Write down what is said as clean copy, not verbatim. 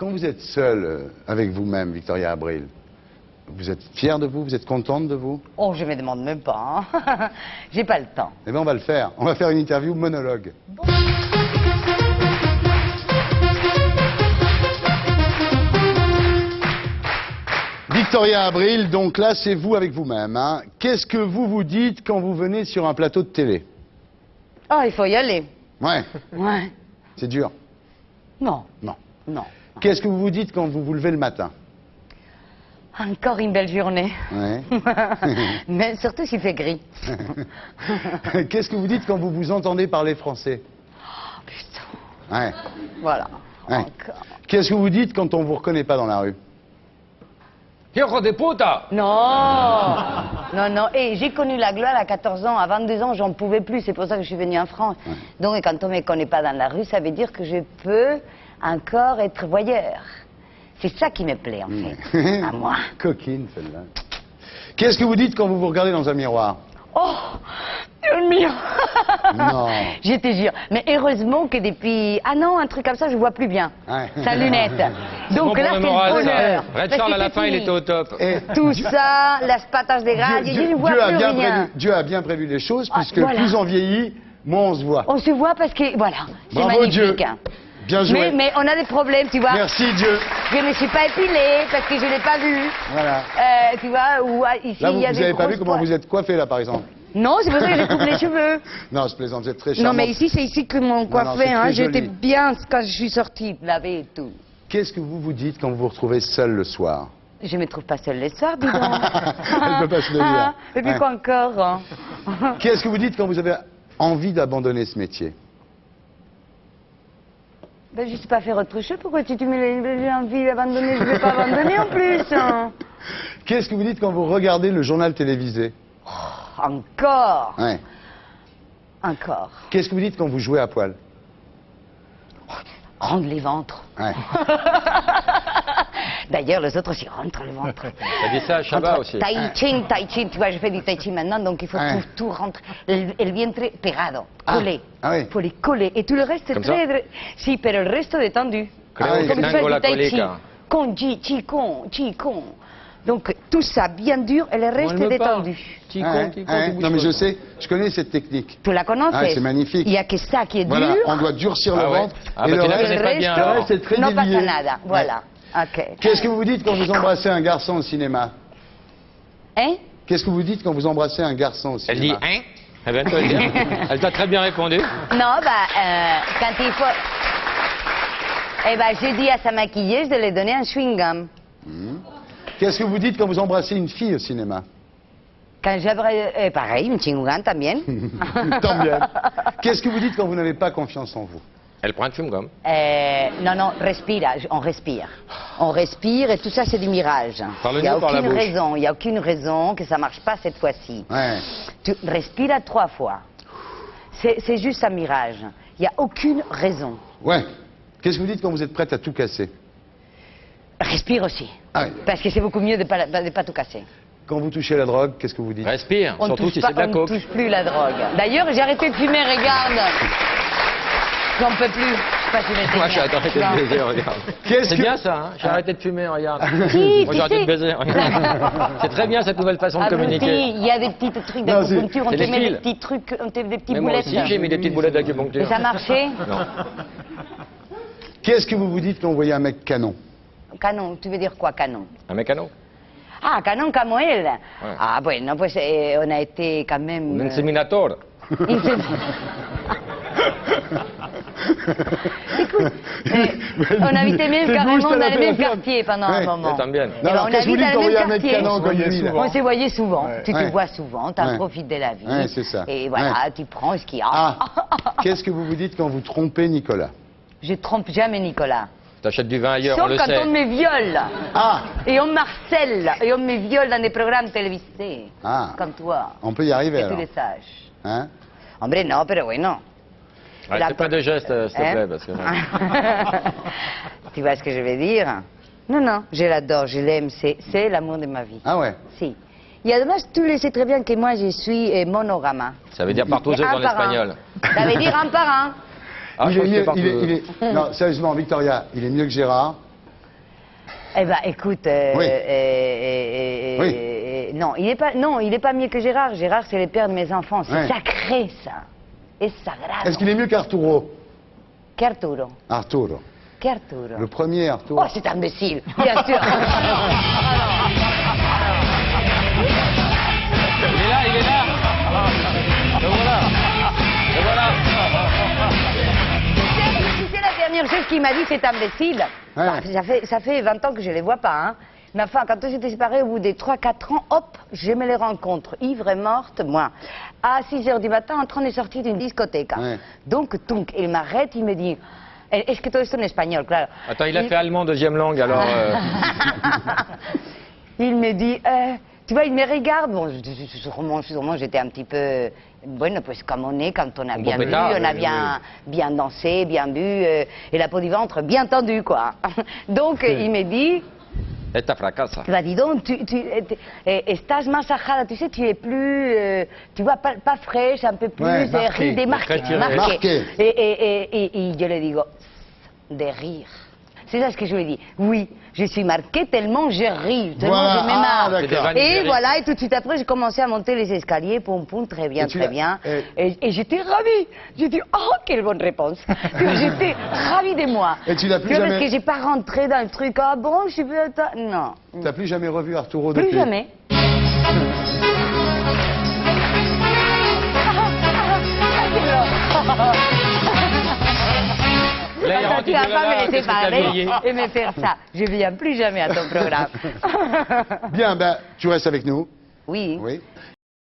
Quand vous êtes seule avec vous-même, Victoria Abril, vous êtes fière de vous? Vous êtes contente de vous? Oh, je me demande même pas. Hein. J'ai pas le temps. Eh bien, on va le faire. On va faire une interview monologue. Victoria Abril, donc là, c'est vous avec vous-même. Hein. Qu'est-ce que vous vous dites quand vous venez sur un plateau de télé? Oh, il faut y aller. Ouais. Ouais. C'est dur? Non. Non. Non. Qu'est-ce que vous vous dites quand vous vous levez le matin? Encore une belle journée. Ouais. Mais surtout s'il fait gris. Qu'est-ce que vous dites quand vous vous entendez parler français? Oh, putain. Ouais. Voilà. Ouais. Encore. Qu'est-ce que vous dites quand on vous reconnaît pas dans la rue? Hijo de puta! Non. Non, non. Et j'ai connu la gloire à 14 ans. À 22 ans, j'en pouvais plus. C'est pour ça que je suis venue en France. Ouais. Donc, quand on ne me connaît pas dans la rue, ça veut dire que je peux encore être voyeur. C'est ça qui me plaît, en fait. À moi. Coquine, celle-là. Qu'est-ce que vous dites quand vous vous regardez dans un miroir? Oh, Dieu mien. Non. Je te jure. Mais heureusement que depuis... Ah non, un truc comme ça, je vois plus bien. Ouais. Sa lunette. Donc Bon pour là, le c'est le moral, ça. bonheur. Red Parce Charles, que à la c'est fin, il fini. était au top. Et Tout ça, las patas de gras, je ne vois plus rien. Dieu a bien prévu les choses, Ah, puisque voilà. plus on vieillit, moins on se voit. On se voit parce que... Voilà, c'est Bravo, magnifique. Dieu. Hein. Bien joué. Mais on a des problèmes, tu vois. Merci Dieu. Je ne me suis pas épilée parce que je ne l'ai pas vu. Voilà. Tu vois, ou ici, Là, il y a vous des n'avez pas vu grosses comment poils. vous êtes coiffé, là, par exemple? Non, c'est pour ça que je coupe les cheveux. Non, je plaisante, vous êtes très Non, charmante. mais ici, c'est ici que m'ont coiffé. c'est Hein. très J'étais joli. bien quand je suis sortie, laver et tout. Qu'est-ce que vous vous dites quand vous vous retrouvez seul le soir? Je me trouve pas seule le soir, dis donc. Elle peut pas se le dire. Ah, et puis Ouais. quoi encore hein. Qu'est-ce que vous dites quand vous avez envie d'abandonner ce métier? Ben, je ne sais pas faire autre chose. Pourquoi tu me j'ai envie d'abandonner? Je ne vais pas abandonner en plus. Hein. Qu'est-ce que vous dites quand vous regardez le journal télévisé? Encore. Ouais. Encore. Qu'est-ce que vous dites quand vous jouez à poil? Rendre les ventres. Ouais. D'ailleurs, les autres aussi rentrent le ventre. T'as dit ça à Chabat aussi. Tai chi, tu vois, je fais du tai chi maintenant, donc il faut Ouais. tout rentrer. El vientre pegado, Ah. collé. Ah oui. Il faut les coller. Et tout le reste, c'est Comme très... Si, mais le reste détendu. Ah oui, Creo que Comme tu tengo fais la du tai chi. colica. Con, chi, con. Donc, tout ça bien dur et le reste Moi, je me parle. détendu. Petit Ouais, con, petit con, ouais. tu bouges Non, mais pas. je sais, je connais cette technique. Tu la connais? Ah, c'est magnifique. Il n'y a que ça qui est Voilà, dur. on doit durcir le Ah ouais. ventre. Ah, et bah, le tu la reste, connais pas bien, le alors. reste, c'est très Non délié. pasa nada. Voilà. Ok. Qu'est-ce que vous dites quand vous embrassez un garçon au cinéma? Hein? Qu'est-ce que vous dites quand vous embrassez un garçon au Elle dit cinéma? hein? Elle vient de te le dire. Elle t'a très bien répondu. Non, quand il faut... Eh ben, j'ai dit à sa maquilleuse de lui donner un chewing-gum. Qu'est-ce que vous dites quand vous embrassez une fille au cinéma? Quand j'aimerais... pareil, un chewing-gum también. Tant bien. Qu'est-ce que vous dites quand vous n'avez pas confiance en vous? Elle prend un chewing-gum. Non, respire, on respire. On respire et tout ça, c'est du mirage. Par le Il n'y a nez ou par la aucune bouche? raison, il n'y a aucune raison que ça ne marche pas cette fois-ci. Ouais. Tu respires 3 fois. C'est juste un mirage. Il n'y a aucune raison. Ouais. Qu'est-ce que vous dites quand vous êtes prête à tout casser? Respire aussi. Ah oui. Parce que c'est beaucoup mieux de ne pas tout casser. Quand vous touchez la drogue, qu'est-ce que vous dites? Respire, On ne surtout touche, si pas- c'est de la on ne coke. touche plus la drogue. D'ailleurs, j'ai arrêté de fumer, regarde. J'en peux plus. Je sais pas si vous Moi, j'ai arrêté de baiser, regarde. Qu'est-ce C'est que- bien ça, hein? J'ai arrêté de fumer, regarde. Si, Moi, tu j'ai arrêté sais. de baiser, regarde. C'est très bien cette nouvelle façon de Abruti, communiquer. il y a des petits trucs Non, c'est- d'acupuncture, on c'est te les met des fils. petits trucs, on te met des petites Mais moi boulettes. aussi, j'ai mis des petites boulettes d'acupuncture. Et ça marchait? Non. Qu'est-ce que vous vous dites quand vous voyez un mec canon? Canon, tu veux dire quoi, canon? Un mécano. Ah, canon como él. Ah, bueno, pues on a été quand même... Un inseminator. Écoute, on habitait même C'est carrément vous, dans c'est le même l'opération. quartier pendant un Ouais. moment. Ça tombe bien. Eh Non, ben, alors, on qu'est-ce que vous habite dites dans quand le il y a même un mec quartier. canon On se voyait comme lui, là? souvent. On se voyait souvent. Ouais. Tu te Ouais. vois souvent, t'en Ouais. profites de la vie. Ouais, c'est ça. Et voilà, Ouais. tu prends ce qu'il y a. Ah. Qu'est-ce que vous vous dites quand vous trompez Nicolas? Je trompe jamais Nicolas. T'achètes du vin ailleurs, on Sauf le quand sait. on me viole. Ah. Et on m'harcèle. Et on me viole dans des programmes télévisés. Ah. Comme toi. On peut y arriver Que tu alors. le saches. Hein? Hombre, non, pero bueno. Ouais, La- fais pas de gestes, s'il te Hein? plaît, parce que... Tu vois ce que je veux dire? Non, non, je l'adore, je l'aime, c'est l'amour de ma vie. Ah ouais. Si. Et además, tu le sais très bien que moi, je suis monogame. Ça veut dire partouzeuse Un en par un. espagnol. Ça veut dire un par un. Ah, je il est pense que mieux, c'est partouzeuse. Non, sérieusement, Victoria, il est mieux que Gérard. Eh ben, écoute, Oui. non, il est pas mieux que Gérard. Gérard, c'est le père de mes enfants. C'est Ouais. sacré, ça. Es sagrado. Est-ce qu'il est mieux qu'Arturo? Qu'Arturo. Arturo. Qu'Arturo. Le premier Arturo. Oh, c'est imbécile, bien sûr. Il est là, il est là. Le voilà. Le voilà. Tu sais, la dernière chose qu'il m'a dit, c'est imbécile. Ouais. Bah, ça fait 20 ans que je ne les vois pas. Hein. Mais enfin, quand on s'était séparés, au bout des 3-4 ans, hop, je me les rencontre. Ivre et morte, moi. À 6 h du matin, en train de sortir d'une discothèque. Ouais. Donc, il m'arrête, il me dit... Est-ce que todo esto en espagnol, claro. Attends, il a fait allemand deuxième langue, alors... Il me dit, tu vois, il me regarde. Bon, sûrement j'étais un petit peu, bueno, pues comme on est, quand on a bien bu, pétard, on a bien dansé, bien bu, et la peau du ventre bien tendue, quoi. Donc, il me dit, Esta fracasa. bah, dis donc, estás más ajada, tu sais, tu es plus, tu vois, pas fraîche, un peu plus Ouais, marqué. démarqué. Très tiré. Marqué. Et je lui digo, de rire. C'est ça ce que je lui dis. Oui, je suis marquée tellement je ris, tellement Voilà. je me marre. Ah, d'accord. C'est des Et vannes voilà, et tout de suite après, j'ai commencé à monter les escaliers, poum poum, très bien, Et tu très l'as- bien. et- Et j'étais ravie. J'ai dit, oh, quelle bonne réponse. J'étais ravie de moi. Et tu l'as plus vois, jamais- Parce que j'ai pas rentré dans le truc, ah bon, je suis plus... Non, T'as plus jamais revu Arturo plus depuis? jamais. Là, il est Attends, rentré tu vas de pas là, me laisser qu'est-ce que t'as parler vieilli et me faire ça. Je viens plus jamais à ton programme. Bien, ben, tu restes avec nous. Oui. Oui.